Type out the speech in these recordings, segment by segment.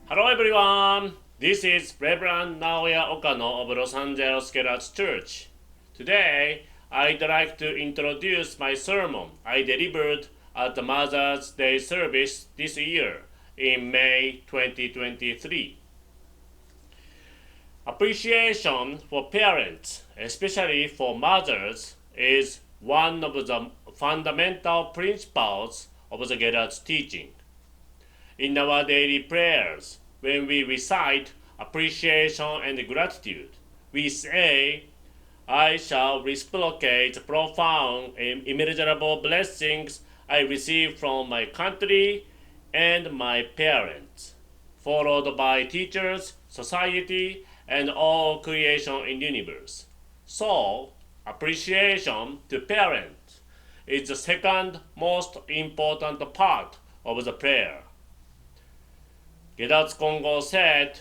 Hello everyone! This is Reverend Naoya Okano of Los Angeles Gedatsu Church. Today, I'd like to introduce my sermon I delivered at the Mother's Day service this year in May 2023. Appreciation for parents, especially for mothers, is one of the fundamental principles of the Gedatsu teaching. In our daily prayers, when we recite appreciation and gratitude, we say, I shall reciprocate profound and immeasurable blessings I receive from my country and my parents, followed by teachers, society, and all creation in the universe. So, appreciation to parents is the second most important part of the prayer. Gedatsu Kongo said,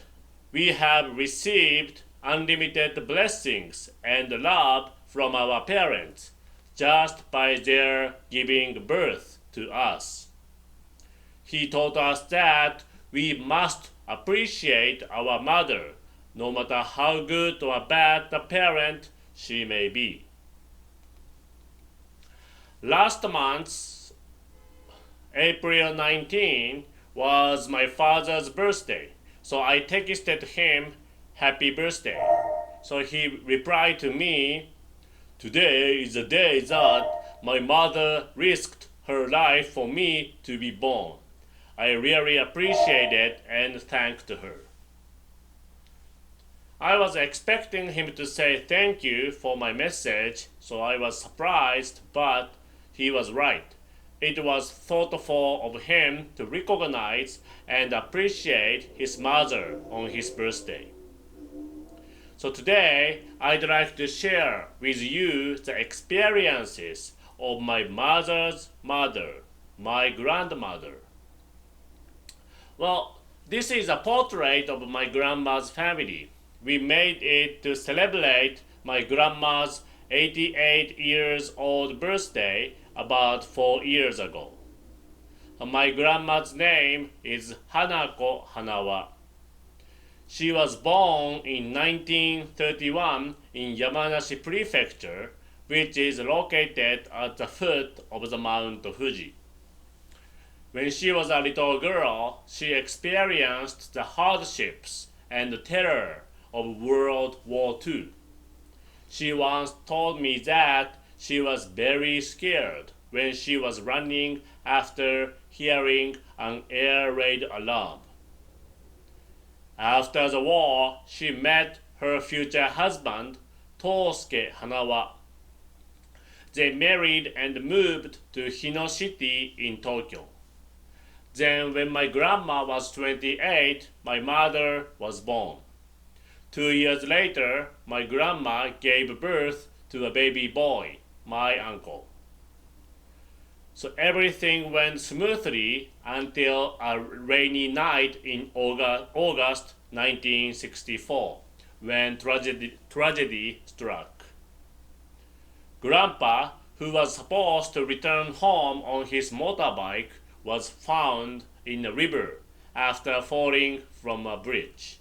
we have received unlimited blessings and love from our parents just by their giving birth to us. He taught us that we must appreciate our mother, no matter how good or bad the parent she may be. Last month, April 19, was my father's birthday, so I texted him happy birthday. So he replied to me, today is the day that my mother risked her life for me to be born. I really appreciate it and thanked her. I was expecting him to say thank you for my message, so I was surprised, but he was right. It was thoughtful of him to recognize and appreciate his mother on his birthday. So today, I'd like to share with you the experiences of my mother's mother, my grandmother. Well, this is a portrait of my grandma's family. We made it to celebrate my grandma's 88 years old birthday about 4 years ago. My grandma's name is Hanako Hanawa. She was born in 1931 in Yamanashi Prefecture, which is located at the foot of the Mount Fuji. When she was a little girl, she experienced the hardships and the terror of World War II. She once told me that she was very scared when she was running after hearing an air raid alarm. After the war, she met her future husband, Tosuke Hanawa. They married and moved to Hino City in Tokyo. Then when my grandma was 28, my mother was born. 2 years later, my grandma gave birth to a baby boy, my uncle. So everything went smoothly until a rainy night in August 1964, when tragedy struck. Grandpa, who was supposed to return home on his motorbike, was found in a river after falling from a bridge.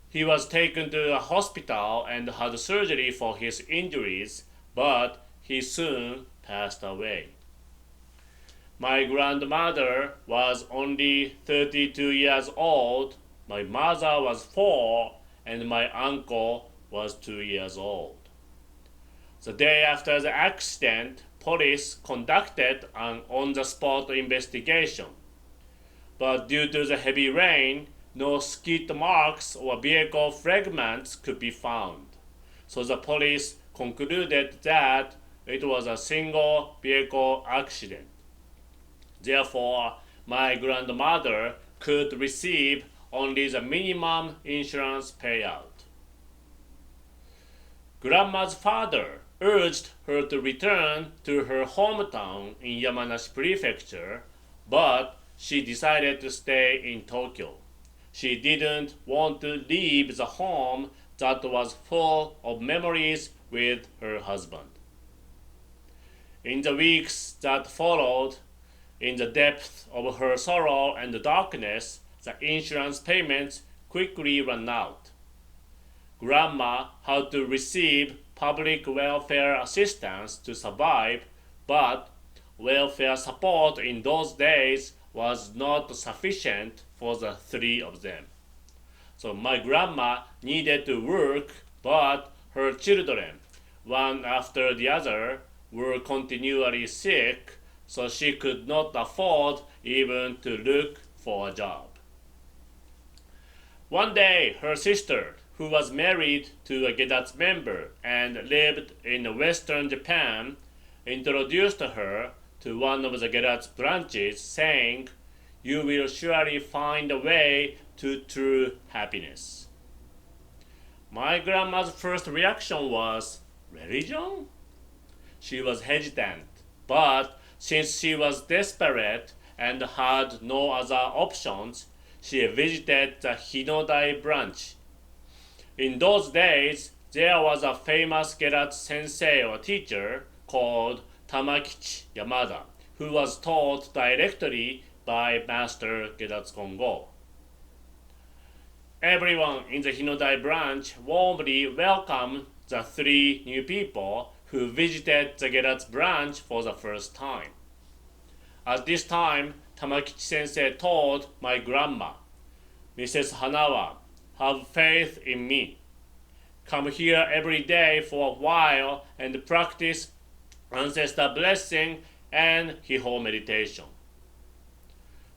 He was taken to a hospital and had surgery for his injuries, but he soon passed away. My grandmother was only 32 years old, my mother was 4, and my uncle was 2 years old. The day after the accident, police conducted an on-the-spot investigation. But due to the heavy rain, no skid marks or vehicle fragments could be found. So the police concluded that it was a single vehicle accident. Therefore, my grandmother could receive only the minimum insurance payout. Grandma's father urged her to return to her hometown in Yamanashi Prefecture, but she decided to stay in Tokyo. She didn't want to leave the home that was full of memories with her husband. In the weeks that followed, in the depth of her sorrow and darkness, the insurance payments quickly ran out. Grandma had to receive public welfare assistance to survive, but welfare support in those days was not sufficient for the three of them. So my grandma needed to work, but her children, one after the other, were continually sick, so she could not afford even to look for a job. One day, her sister, who was married to a Gedatsu member and lived in western Japan, introduced her to one of the Gedatsu branches, saying, "You will surely find a way to true happiness." My grandma's first reaction was, "Religion?" She was hesitant, but since she was desperate and had no other options, she visited the Hinodai branch. In those days, there was a famous Gedatsu sensei or teacher called Tamakichi Yamada, who was taught directly by Master Gedatsu Kongo. Everyone in the Hinodai branch warmly welcomed the three new people who visited the Gedatsu branch for the first time. At this time, Tamakichi sensei told my grandma, "Mrs. Hanawa, have faith in me. Come here every day for a while and practice ancestor blessing and Hiho meditation."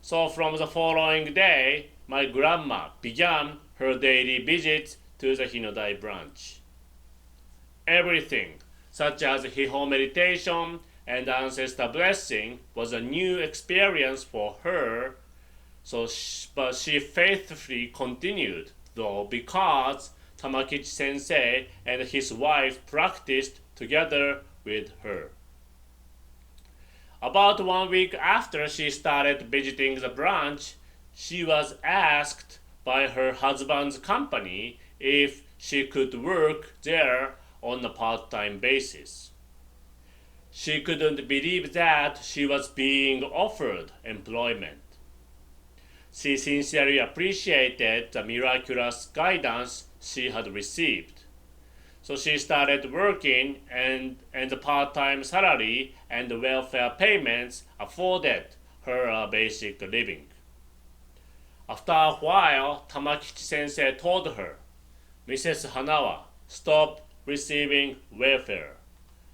So from the following day, my grandma began her daily visits to the Hinodai branch. Everything, such as Hiho meditation and ancestor blessing, was a new experience for her, but she faithfully continued, though, because Tamakichi sensei and his wife practiced together with her. About 1 week after she started visiting the branch, she was asked by her husband's company if she could work there on a part-time basis. She couldn't believe that she was being offered employment. She sincerely appreciated the miraculous guidance she had received. So she started working, and the part-time salary and the welfare payments afforded her a basic living. After a while, Tamakichi sensei told her, "Mrs. Hanawa, stop receiving welfare.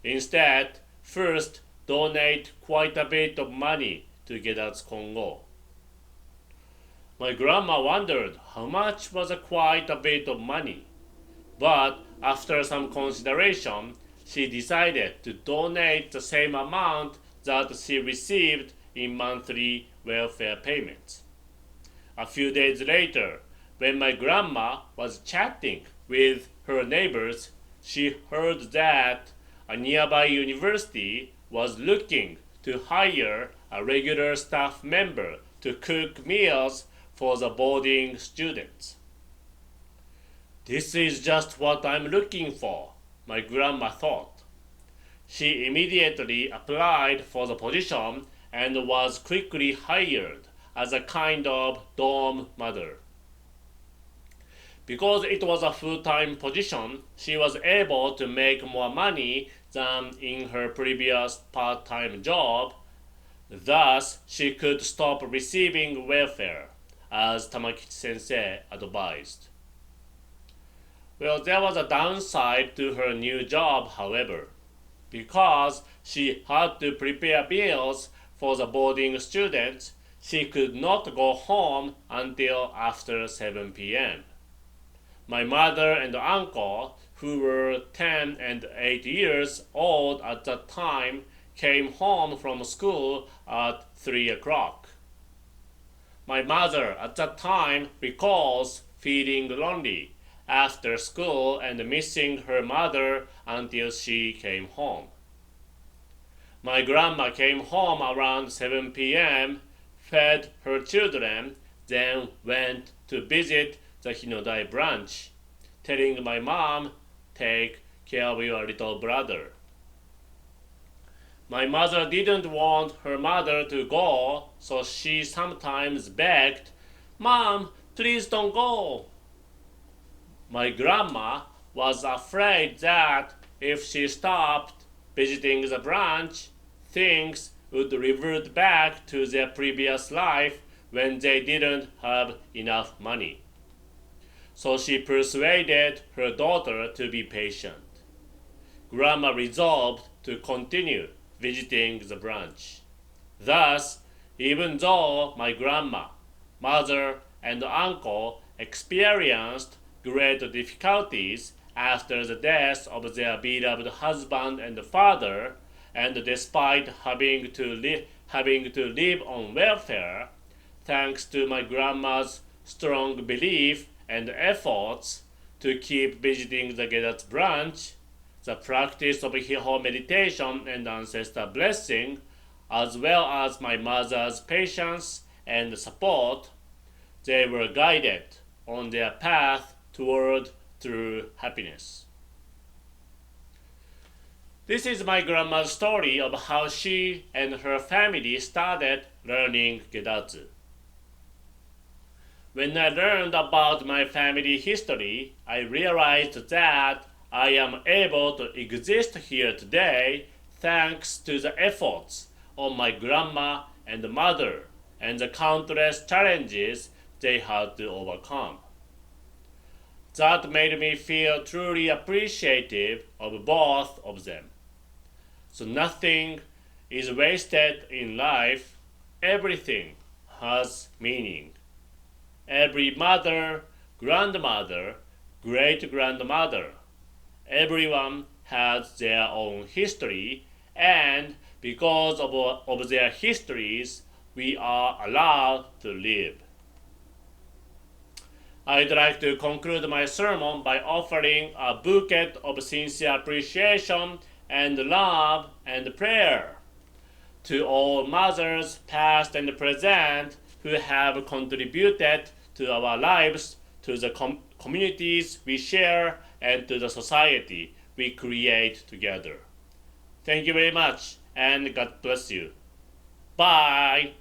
Instead, first donate quite a bit of money to Gedatsu Kongo." My grandma wondered how much was quite a bit of money, but after some consideration, she decided to donate the same amount that she received in monthly welfare payments. A few days later, when my grandma was chatting with her neighbors, she heard that a nearby university was looking to hire a regular staff member to cook meals for the boarding students. "This is just what I'm looking for," my grandma thought. She immediately applied for the position and was quickly hired as a kind of dorm mother. Because it was a full-time position, she was able to make more money than in her previous part-time job. Thus, she could stop receiving welfare, as Tamakichi sensei advised. Well, there was a downside to her new job, however, because she had to prepare meals for the boarding students. She could not go home until after 7 p.m. My mother and uncle, who were 10 and 8 years old at that time, came home from school at 3 o'clock. My mother at that time recalls feeling lonely after school and missing her mother until she came home. My grandma came home around 7 p.m., fed her children, then went to visit the Hinodai branch, telling my mom, "Take care of your little brother." My mother didn't want her mother to go, so she sometimes begged "Mom, please don't go." My grandma was afraid that if she stopped visiting the branch, things would revert back to their previous life when they didn't have enough money. So she persuaded her daughter to be patient. Grandma resolved to continue visiting the branch. Thus, even though my grandma, mother, and uncle experienced great difficulties after the death of their beloved husband and father, and despite having to live on welfare, thanks to my grandma's strong belief and efforts to keep visiting the Gedatsu branch, the practice of Hiho meditation and ancestor blessing, as well as my mother's patience and support, they were guided on their path toward true happiness. This is my grandma's story of how she and her family started learning Gedatsu. When I learned about my family history, I realized that I am able to exist here today thanks to the efforts of my grandma and mother and the countless challenges they had to overcome. That made me feel truly appreciative of both of them. So nothing is wasted in life, everything has meaning. Every mother, grandmother, great grandmother, everyone has their own history, and because of their histories, we are allowed to live. I'd like to conclude my sermon by offering a bouquet of sincere appreciation and love and prayer to all mothers, past and present, who have contributed to our lives, to the communities we share, and to the society we create together. Thank you very much, and God bless you. Bye!